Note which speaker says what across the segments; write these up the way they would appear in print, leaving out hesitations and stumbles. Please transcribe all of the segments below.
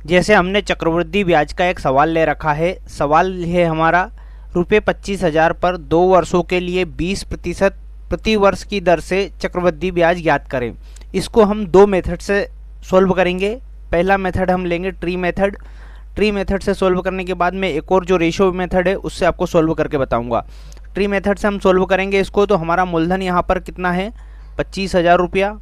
Speaker 1: जैसे हमने चक्रवृद्धि ब्याज का एक सवाल ले रखा है। सवाल है हमारा, रुपये 25,000 पर 2 वर्षों के लिए 20% प्रति वर्ष की दर से चक्रवृद्धि ब्याज ज्ञात करें। इसको हम दो मेथड से सॉल्व करेंगे। पहला मेथड हम लेंगे ट्री मेथड। ट्री मेथड से सॉल्व करने के बाद में एक और जो रेशो मेथड है उससे आपको सॉल्व करके बताऊंगा। ट्री मेथड से हम सॉल्व करेंगे इसको, तो हमारा मूलधन यहाँ पर कितना है, 25,000 रुपया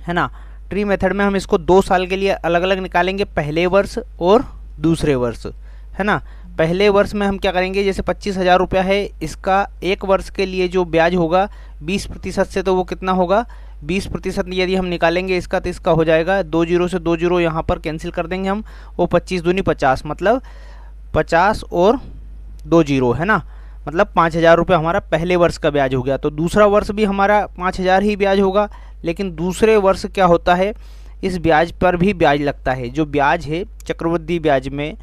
Speaker 1: है ना। ट्री मेथड में हम इसको 2 साल के लिए अलग अलग निकालेंगे, पहले वर्ष और दूसरे वर्ष, है ना। पहले वर्ष में हम क्या करेंगे, जैसे 25,000 रुपया है, इसका एक वर्ष के लिए जो ब्याज होगा 20% से, तो वो कितना होगा 20% यदि हम निकालेंगे इसका, तो इसका हो जाएगा 2 जीरो से 2 जीरो यहाँ पर कैंसिल कर देंगे हम, वो 25 दूनी 50, मतलब 50 और 2 जीरो, है ना। मतलब 5,000 रुपये हमारा पहले वर्ष का ब्याज हो गया। तो दूसरा वर्ष भी हमारा 5,000 ही ब्याज होगा, लेकिन दूसरे वर्ष क्या होता है, इस ब्याज पर भी ब्याज लगता है। जो ब्याज है चक्रवृद्धि ब्याज में,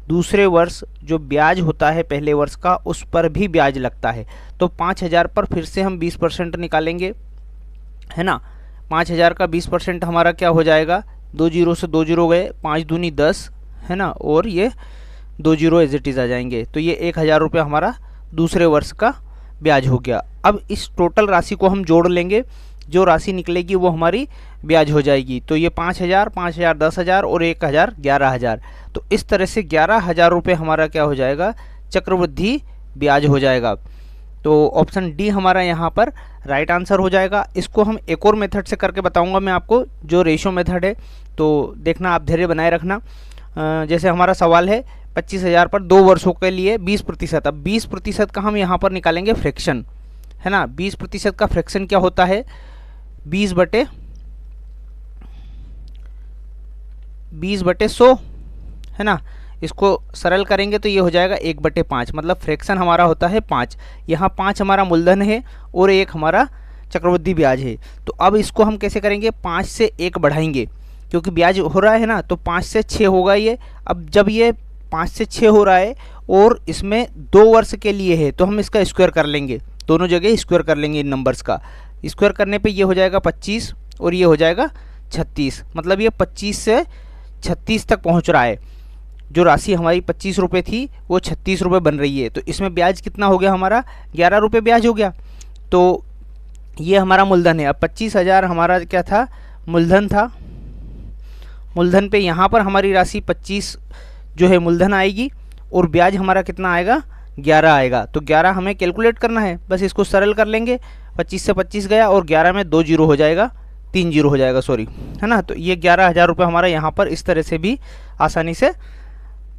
Speaker 1: दूसरे वर्ष जो ब्याज होता है पहले वर्ष का, उस पर भी ब्याज लगता है। तो 5,000 पर फिर से हम 20% निकालेंगे, है ना। 5,000 का 20% हमारा क्या हो जाएगा, 2 जीरो से 2 जीरो गए, 5 दूनी 10, है ना, और ये 2 जीरो एज इट इज़ आ जाएंगे। तो ये 1,000 रुपये हमारा दूसरे वर्ष का ब्याज हो गया। अब इस टोटल राशि को हम जोड़ लेंगे, जो राशि निकलेगी वो हमारी ब्याज हो जाएगी। तो ये 5,000, 5,000, 10,000 और 1,000, 11,000। तो इस तरह से 11,000 रुपये हमारा क्या हो जाएगा, चक्रवृद्धि ब्याज हो जाएगा। तो ऑप्शन डी हमारा यहाँ पर राइट आंसर हो जाएगा। इसको हम एक और मेथड से करके बताऊंगा मैं आपको, जो रेशो मेथड है, तो देखना, आप धैर्य बनाए रखना। जैसे हमारा सवाल है 25,000 पर 2 वर्षों के लिए 20%। अब 20% का हम यहाँ पर निकालेंगे फ्रैक्शन, है ना। 20% का फ्रैक्शन क्या होता है, 20 बटे 100, है ना। इसको सरल करेंगे तो ये हो जाएगा 1/5, मतलब फ्रैक्शन हमारा होता है 5। यहाँ 5 हमारा मूलधन है और 1 हमारा चक्रवृद्धि ब्याज है। तो अब इसको हम कैसे करेंगे, 5 से 1 बढ़ाएंगे, क्योंकि ब्याज हो रहा है ना, तो 5 से 6 होगा ये। अब जब ये 5 से 6 हो रहा है और इसमें 2 वर्ष के लिए है, तो हम इसका स्क्वायर कर लेंगे, दोनों जगह स्क्वायर कर लेंगे इन नंबर्स का। स्क्वायर करने पे ये हो जाएगा 25 और ये हो जाएगा 36, मतलब ये 25 से 36 तक पहुंच रहा है। जो राशि हमारी 25 रुपये थी वो 36 रुपये बन रही है। तो इसमें ब्याज कितना हो गया हमारा, 11 रुपये ब्याज हो गया। तो ये हमारा मूलधन है। अब 25,000 हमारा क्या था, मूलधन था। मूलधन पे यहाँ पर हमारी राशि 25 जो है मूलधन आएगी, और ब्याज हमारा कितना आएगा, 11 आएगा। तो 11 हमें कैलकुलेट करना है, बस इसको सरल कर लेंगे। 25 से 25 गया और 11 में 2 जीरो हो जाएगा, 3 जीरो हो जाएगा, सॉरी, है ना। तो ये 11,000 रुपये हमारा यहाँ पर इस तरह से भी आसानी से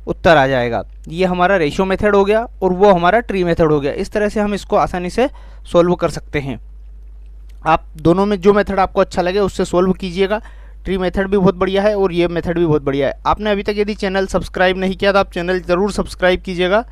Speaker 1: उत्तर आ जाएगा। ये हमारा रेशियो मेथड हो गया और वो हमारा ट्री मेथड हो गया। इस तरह से हम इसको आसानी से सॉल्व कर सकते हैं। आप दोनों में जो मेथड आपको अच्छा लगे उससे सॉल्व कीजिएगा। ट्री मेथड भी बहुत बढ़िया है और ये मेथड भी बहुत बढ़िया है। आपने अभी तक यदि चैनल सब्सक्राइब नहीं किया तो आप चैनल ज़रूर सब्सक्राइब कीजिएगा।